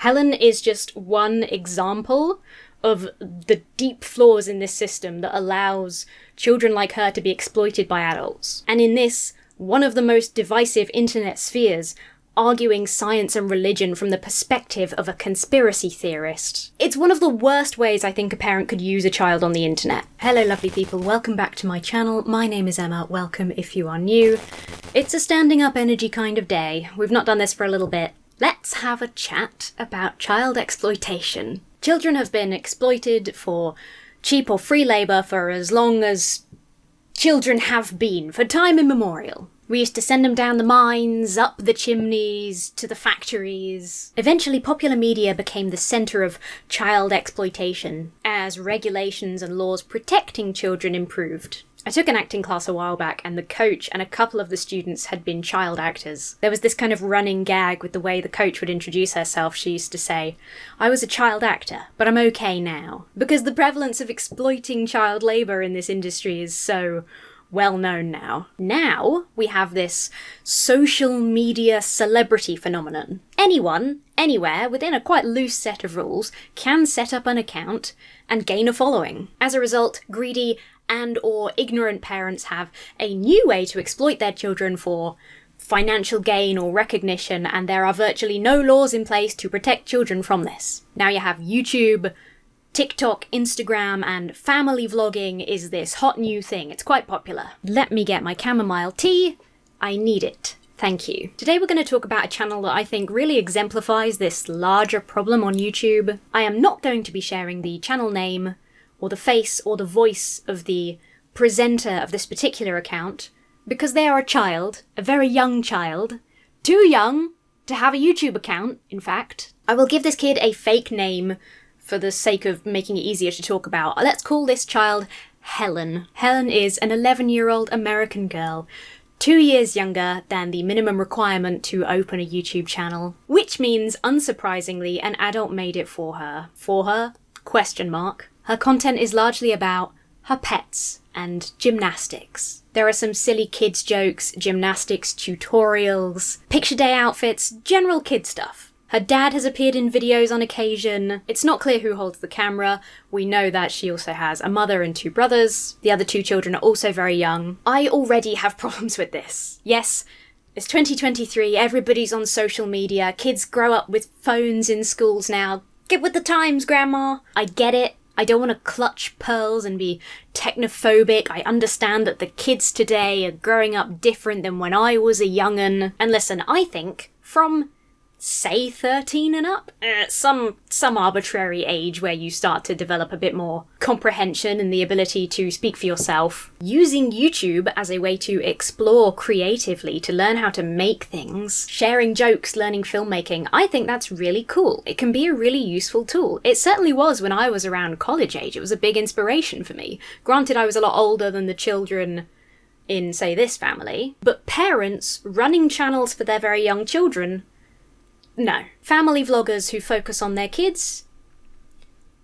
Helen is just one example of the deep flaws in this system that allows children like her to be exploited by adults. And in this, one of the most divisive internet spheres, arguing science and religion from the perspective of a conspiracy theorist. It's one of the worst ways I think a parent could use a child on the internet. Hello lovely people, welcome back to my channel. My name is Emma, welcome if you are new. It's a standing up energy kind of day. We've not done this for a little bit. Let's have a chat about child exploitation. Children have been exploited for cheap or free labour for as long as children have been, for time immemorial. We used to send them down the mines, up the chimneys, to the factories. Eventually, popular media became the centre of child exploitation, as regulations and laws protecting children improved. I took an acting class a while back, and the coach and a couple of the students had been child actors. There was this kind of running gag with the way the coach would introduce herself. She used to say, "I was a child actor, but I'm okay now." Because the prevalence of exploiting child labour in this industry is so well known now. Now, we have this social media celebrity phenomenon. Anyone, anywhere, within a quite loose set of rules, can set up an account and gain a following. As a result, greedy and/or ignorant parents have a new way to exploit their children for financial gain or recognition, and there are virtually no laws in place to protect children from this. Now you have YouTube, TikTok, Instagram, and family vlogging is this hot new thing. It's quite popular. Let me get my chamomile tea. I need it. Thank you. Today we're going to talk about a channel that I think really exemplifies this larger problem on YouTube. I am not going to be sharing the channel name, or the face, or the voice of the presenter of this particular account, because they are a child, a very young child, too young to have a YouTube account, in fact. I will give this kid a fake name for the sake of making it easier to talk about. Let's call this child Helen. Helen is an 11-year-old American girl, 2 years younger than the minimum requirement to open a YouTube channel, which means, unsurprisingly, an adult made it for her. For her? Question mark. Her content is largely about her pets and gymnastics. There are some silly kids jokes, gymnastics tutorials, picture day outfits, general kid stuff. Her dad has appeared in videos on occasion. It's not clear who holds the camera. We know that she also has a mother and 2 brothers. The other 2 children are also very young. I already have problems with this. Yes, it's 2023, everybody's on social media, kids grow up with phones in schools now. Get with the times, Grandma. I get it. I don't want to clutch pearls and be technophobic. I understand that the kids today are growing up different than when I was a young'un. And listen, I think from, say, 13 and up, some arbitrary age where you start to develop a bit more comprehension and the ability to speak for yourself, using YouTube as a way to explore creatively, to learn how to make things, sharing jokes, learning filmmaking, I think that's really cool. It can be a really useful tool. It certainly was when I was around college age. It was a big inspiration for me. Granted, I was a lot older than the children in, say, this family, but parents running channels for their very young children, no. Family vloggers who focus on their kids?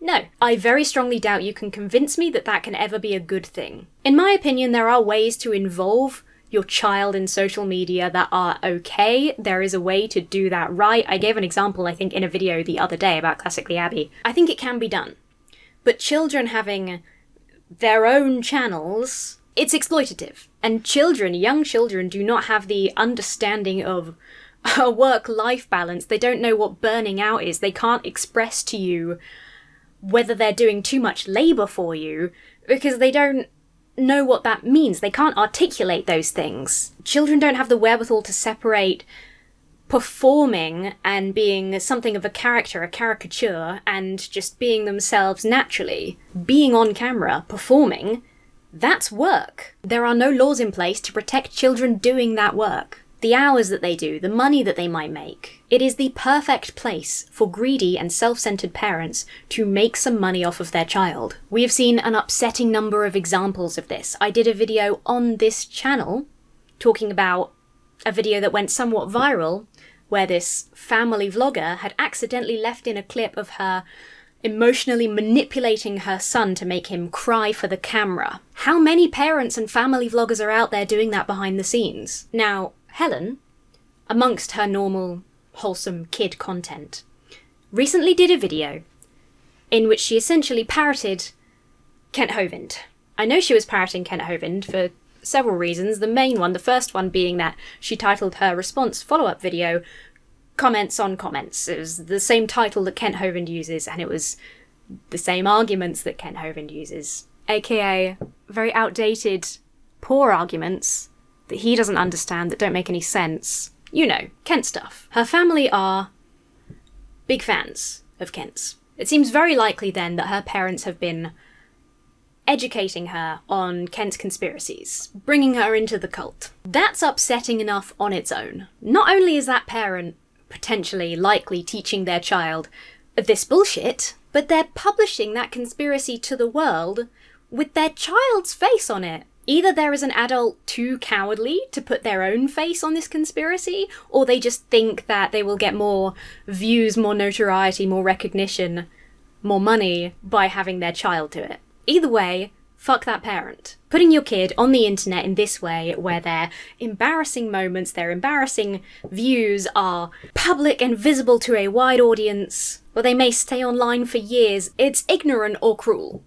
No. I very strongly doubt you can convince me that that can ever be a good thing. In my opinion, there are ways to involve your child in social media that are okay. There is a way to do that right. I gave an example, I think, in a video the other day about Classically Abby. I think it can be done. But children having their own channels, it's exploitative. And children, young children, do not have the understanding of a work-life balance. They don't know what burning out is. They can't express to you whether they're doing too much labour for you because they don't know what that means. They can't articulate those things. Children don't have the wherewithal to separate performing and being something of a character, a caricature, and just being themselves naturally. Being on camera, performing, that's work. There are no laws in place to protect children doing that work. The hours that they do, the money that they might make. It is the perfect place for greedy and self-centered parents to make some money off of their child. We have seen an upsetting number of examples of this. I did a video on this channel talking about a video that went somewhat viral where this family vlogger had accidentally left in a clip of her emotionally manipulating her son to make him cry for the camera. How many parents and family vloggers are out there doing that behind the scenes? Now, Helen, amongst her normal, wholesome kid content, recently did a video in which she essentially parroted Kent Hovind. I know she was parroting Kent Hovind for several reasons. The first one being that she titled her response follow-up video Comments on Comments. It was the same title that Kent Hovind uses, and it was the same arguments that Kent Hovind uses. AKA very outdated, poor arguments that he doesn't understand, that don't make any sense. You know, Kent stuff. Her family are big fans of Kent's. It seems very likely then that her parents have been educating her on Kent's conspiracies, bringing her into the cult. That's upsetting enough on its own. Not only is that parent potentially likely teaching their child this bullshit, but they're publishing that conspiracy to the world with their child's face on it. Either there is an adult too cowardly to put their own face on this conspiracy, or they just think that they will get more views, more notoriety, more recognition, more money by having their child do it. Either way, fuck that parent. Putting your kid on the internet in this way, where their embarrassing moments, their embarrassing views are public and visible to a wide audience, where they may stay online for years, it's ignorant or cruel.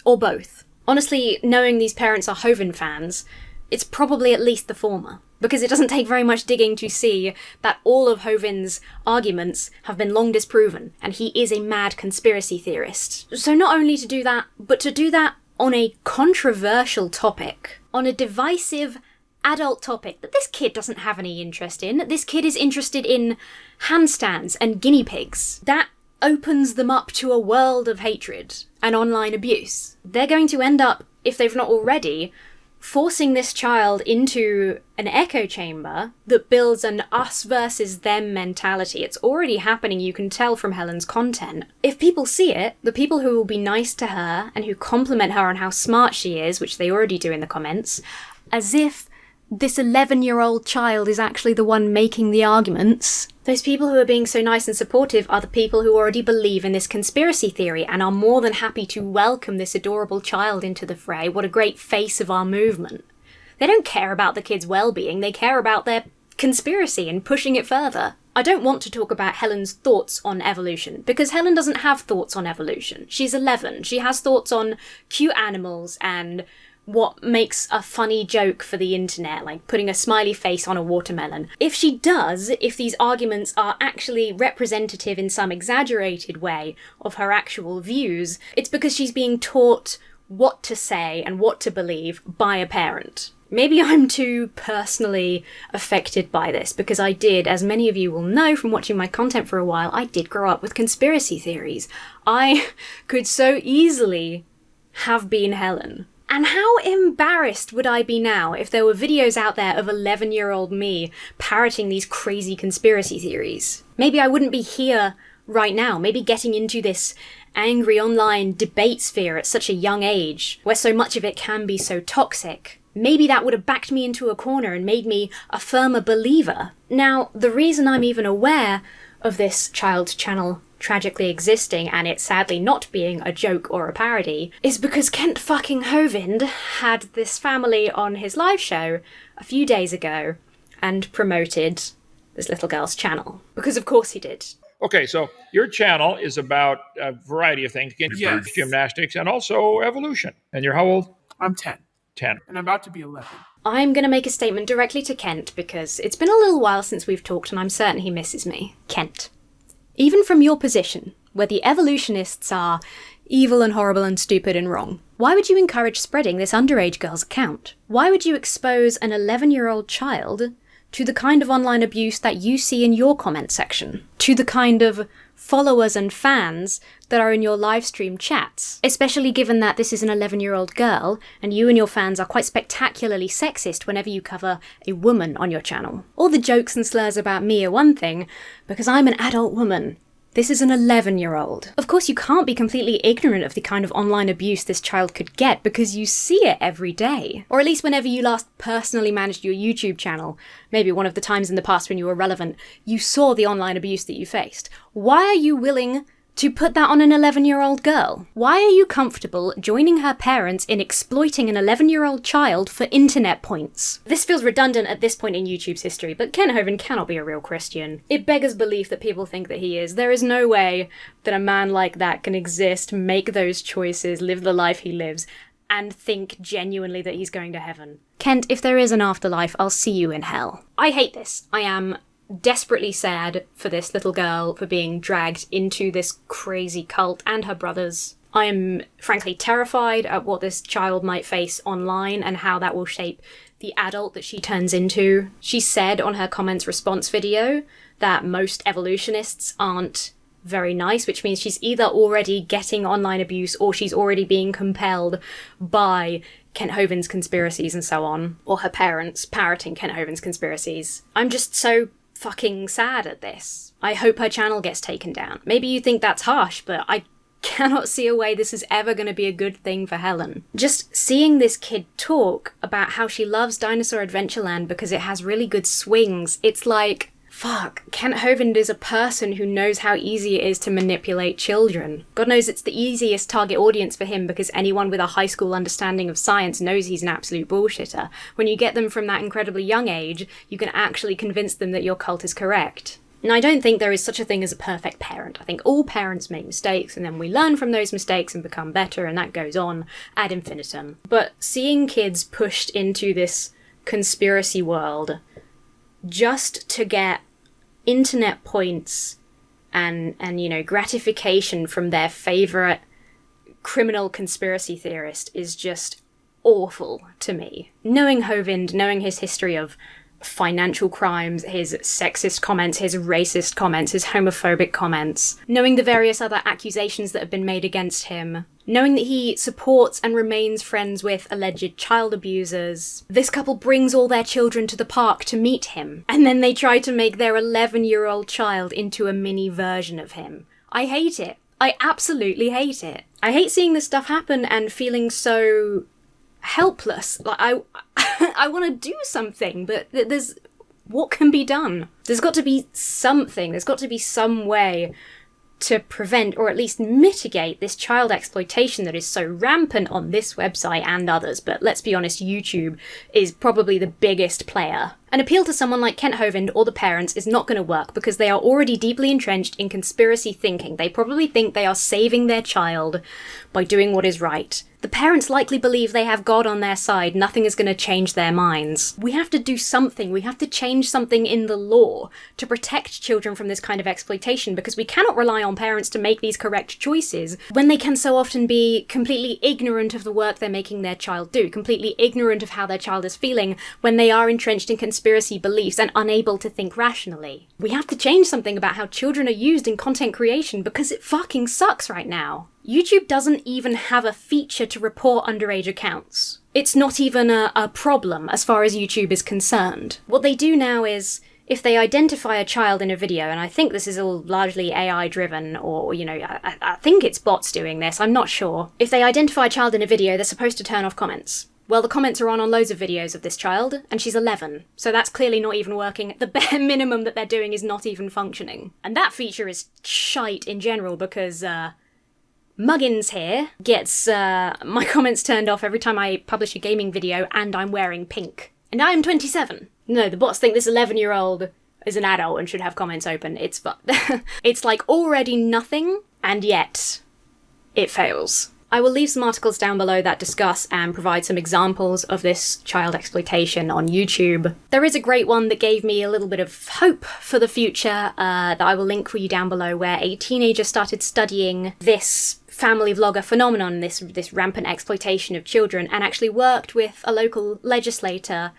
Or both. Honestly, knowing these parents are Hovind fans, it's probably at least the former. Because it doesn't take very much digging to see that all of Hovind's arguments have been long disproven, and he is a mad conspiracy theorist. So not only to do that, but to do that on a controversial topic, on a divisive adult topic that this kid doesn't have any interest in. This kid is interested in handstands and guinea pigs. That opens them up to a world of hatred and online abuse. They're going to end up, if they've not already, forcing this child into an echo chamber that builds an us versus them mentality. It's already happening, you can tell from Helen's content. If people see it, the people who will be nice to her and who compliment her on how smart she is, which they already do in the comments, as if this 11-year-old child is actually the one making the arguments. Those people who are being so nice and supportive are the people who already believe in this conspiracy theory and are more than happy to welcome this adorable child into the fray. What a great face of our movement. They don't care about the kid's well-being, they care about their conspiracy and pushing it further. I don't want to talk about Helen's thoughts on evolution, because Helen doesn't have thoughts on evolution. She's 11. She has thoughts on cute animals and what makes a funny joke for the internet, like putting a smiley face on a watermelon. If she does, if these arguments are actually representative in some exaggerated way of her actual views, it's because she's being taught what to say and what to believe by a parent. Maybe I'm too personally affected by this, because I did, as many of you will know from watching my content for a while, I did grow up with conspiracy theories. I could so easily have been Helen. And how embarrassed would I be now if there were videos out there of 11-year-old me parroting these crazy conspiracy theories? Maybe I wouldn't be here right now, maybe getting into this angry online debate sphere at such a young age, where so much of it can be so toxic. Maybe that would have backed me into a corner and made me a firmer believer. Now, the reason I'm even aware of this child channel tragically existing and it sadly not being a joke or a parody is because Kent fucking Hovind had this family on his live show a few days ago and promoted this little girl's channel. Because of course he did. Okay, so your channel is about a variety of things. Yes. Gymnastics and also evolution. And you're how old? I'm 10. 10. And I'm about to be 11. I'm going to make a statement directly to Kent because it's been a little while since we've talked and I'm certain he misses me. Kent. Even from your position, where the evolutionists are evil and horrible and stupid and wrong, why would you encourage spreading this underage girl's account? Why would you expose an 11-year-old child to the kind of online abuse that you see in your comment section? To the kind of followers and fans that are in your live stream chats? Especially given that this is an 11-year-old girl, and you and your fans are quite spectacularly sexist whenever you cover a woman on your channel. All the jokes and slurs about me are one thing, because I'm an adult woman. This is an 11-year-old. Of course, you can't be completely ignorant of the kind of online abuse this child could get because you see it every day. Or at least whenever you last personally managed your YouTube channel, maybe one of the times in the past when you were relevant, you saw the online abuse that you faced. Why are you willing to put that on an 11-year-old girl? Why are you comfortable joining her parents in exploiting an 11-year-old child for internet points? This feels redundant at this point in YouTube's history, but Kent Hovind cannot be a real Christian. It beggars belief that people think that he is. There is no way that a man like that can exist, make those choices, live the life he lives, and think genuinely that he's going to heaven. Kent, if there is an afterlife, I'll see you in hell. I hate this. I am desperately sad for this little girl for being dragged into this crazy cult and her brothers. I am frankly terrified at what this child might face online and how that will shape the adult that she turns into. She said on her comments response video that most evolutionists aren't very nice, which means she's either already getting online abuse or she's already being compelled by Kent Hovind's conspiracies and so on, or her parents parroting Kent Hovind's conspiracies. I'm just so fucking sad at this. I hope her channel gets taken down. Maybe you think that's harsh, but I cannot see a way this is ever going to be a good thing for Helen. Just seeing this kid talk about how she loves Dinosaur Adventureland because it has really good swings, it's like, fuck, Kent Hovind is a person who knows how easy it is to manipulate children. God knows it's the easiest target audience for him because anyone with a high school understanding of science knows he's an absolute bullshitter. When you get them from that incredibly young age, you can actually convince them that your cult is correct. And I don't think there is such a thing as a perfect parent. I think all parents make mistakes and then we learn from those mistakes and become better, and that goes on ad infinitum. But seeing kids pushed into this conspiracy world just to get internet points and you know, gratification from their favorite criminal conspiracy theorist is just awful to me. Knowing Hovind, knowing his history of financial crimes, his sexist comments, his racist comments, his homophobic comments, knowing the various other accusations that have been made against him, knowing that he supports and remains friends with alleged child abusers. This couple brings all their children to the park to meet him, and then they try to make their 11-year-old child into a mini version of him. I hate it. I absolutely hate it. I hate seeing this stuff happen and feeling so helpless. Like, I want to do something, but what can be done? There's got to be something. There's got to be some way to prevent or at least mitigate this child exploitation that is so rampant on this website and others. But let's be honest, YouTube is probably the biggest player. An appeal to someone like Kent Hovind or the parents is not going to work because they are already deeply entrenched in conspiracy thinking. They probably think they are saving their child by doing what is right. The parents likely believe they have God on their side. Nothing is going to change their minds. We have to do something. We have to change something in the law to protect children from this kind of exploitation, because we cannot rely on parents to make these correct choices when they can so often be completely ignorant of the work they're making their child do, completely ignorant of how their child is feeling when they are entrenched in conspiracy beliefs and unable to think rationally. We have to change something about how children are used in content creation because it fucking sucks right now. YouTube doesn't even have a feature to report underage accounts. It's not even a problem as far as YouTube is concerned. What they do now is, if they identify a child in a video, and I think this is all largely AI driven, or, you know, I think it's bots doing this, I'm not sure. If they identify a child in a video, they're supposed to turn off comments. Well, the comments are on loads of videos of this child, and she's 11, so that's clearly not even working. The bare minimum that they're doing is not even functioning. And that feature is shite in general, because, Muggins here gets my comments turned off every time I publish a gaming video and I'm wearing pink. And I am 27. No, the bots think this 11-year-old is an adult and should have comments open. It's it's like already nothing, and yet it fails. I will leave some articles down below that discuss and provide some examples of this child exploitation on YouTube. There is a great one that gave me a little bit of hope for the future that I will link for you down below, where a teenager started studying this family vlogger phenomenon, this rampant exploitation of children, and actually worked with a local legislator,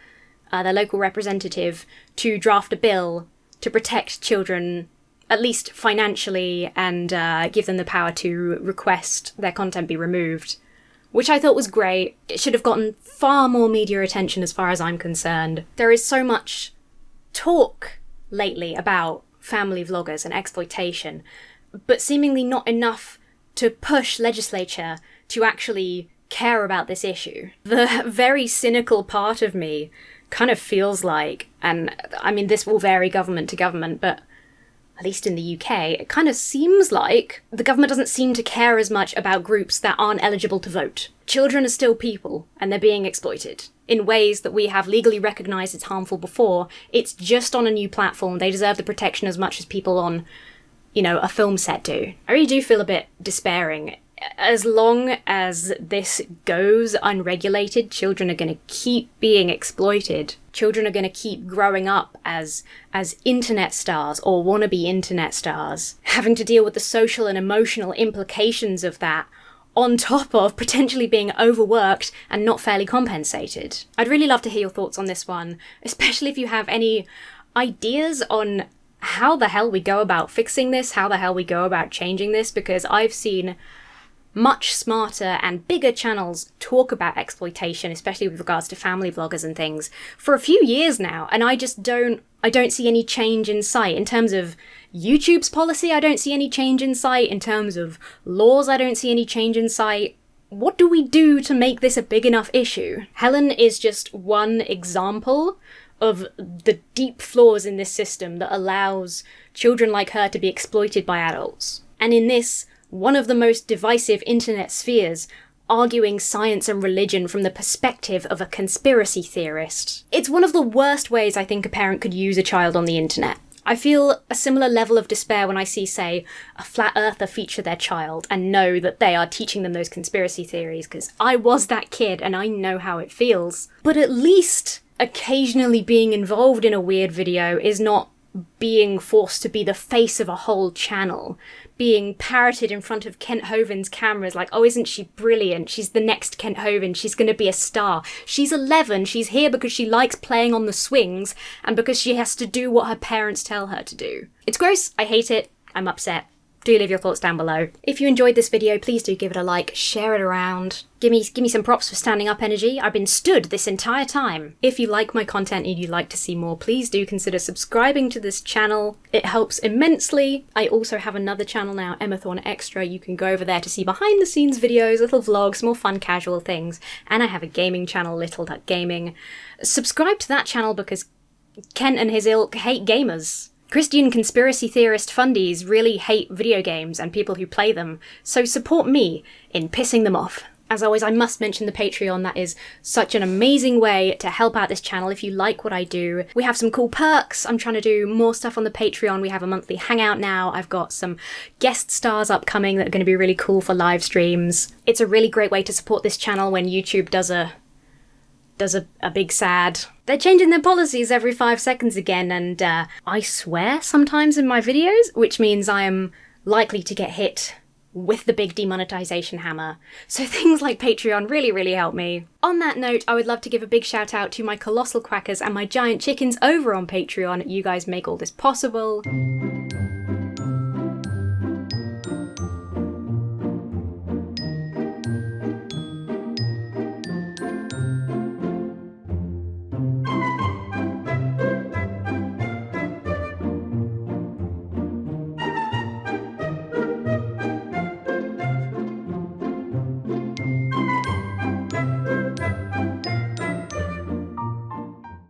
their local representative, to draft a bill to protect children, at least financially, and give them the power to request their content be removed, which I thought was great. It should have gotten far more media attention as far as I'm concerned. There is so much talk lately about family vloggers and exploitation, but seemingly not enough to push legislature to actually care about this issue. The very cynical part of me kind of feels like, and I mean this will vary government to government, but at least in the UK, it kind of seems like the government doesn't seem to care as much about groups that aren't eligible to vote. Children are still people, and they're being exploited in ways that we have legally recognised as harmful before. It's just on a new platform. They deserve the protection as much as people on, a film set do. I really do feel a bit despairing. As long as this goes unregulated, children are going to keep being exploited. Children are going to keep growing up as internet stars or wannabe internet stars, having to deal with the social and emotional implications of that, on top of potentially being overworked and not fairly compensated. I'd really love to hear your thoughts on this one, especially if you have any ideas on how the hell we go about fixing this, how the hell we go about changing this, because I've seen much smarter and bigger channels talk about exploitation, especially with regards to family vloggers and things, for a few years now, and I don't see any change in sight. In terms of YouTube's policy, I don't see any change in sight. In terms of laws, I don't see any change in sight. What do we do to make this a big enough issue? Helen is just one example of the deep flaws in this system that allows children like her to be exploited by adults. And in this, one of the most divisive internet spheres, arguing science and religion from the perspective of a conspiracy theorist. It's one of the worst ways I think a parent could use a child on the internet. I feel a similar level of despair when I see, say, a flat earther feature their child and know that they are teaching them those conspiracy theories, because I was that kid and I know how it feels. But at least occasionally being involved in a weird video is not being forced to be the face of a whole channel, being parroted in front of Kent Hovind's cameras like, oh, isn't she brilliant? She's the next Kent Hovind. She's going to be a star. She's 11. She's here because she likes playing on the swings and because she has to do what her parents tell her to do. It's gross. I hate it. I'm upset. Do leave your thoughts down below. If you enjoyed this video, please do give it a like, share it around. Give me some props for standing up energy. I've been stood this entire time. If you like my content and you'd like to see more, please do consider subscribing to this channel. It helps immensely. I also have another channel now, Emma Thorne Extra. You can go over there to see behind the scenes videos, little vlogs, more fun casual things. And I have a gaming channel, Little Duck Gaming. Subscribe to that channel because Kent and his ilk hate gamers. Christian conspiracy theorist fundies really hate video games and people who play them, so support me in pissing them off. As always, I must mention the Patreon. That is such an amazing way to help out this channel if you like what I do. We have some cool perks. I'm trying to do more stuff on the Patreon. We have a monthly hangout now. I've got some guest stars upcoming that are going to be really cool for live streams. It's a really great way to support this channel when YouTube does a big sad. They're changing their policies every 5 seconds again, and I swear sometimes in my videos, which means I am likely to get hit with the big demonetization hammer. So things like Patreon really, really help me. On that note, I would love to give a big shout out to my colossal quackers and my giant chickens over on Patreon. You guys make all this possible.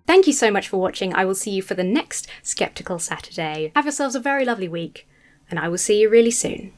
Thank you so much for watching. I will see you for the next Skeptical Saturday. Have yourselves a very lovely week, and I will see you really soon.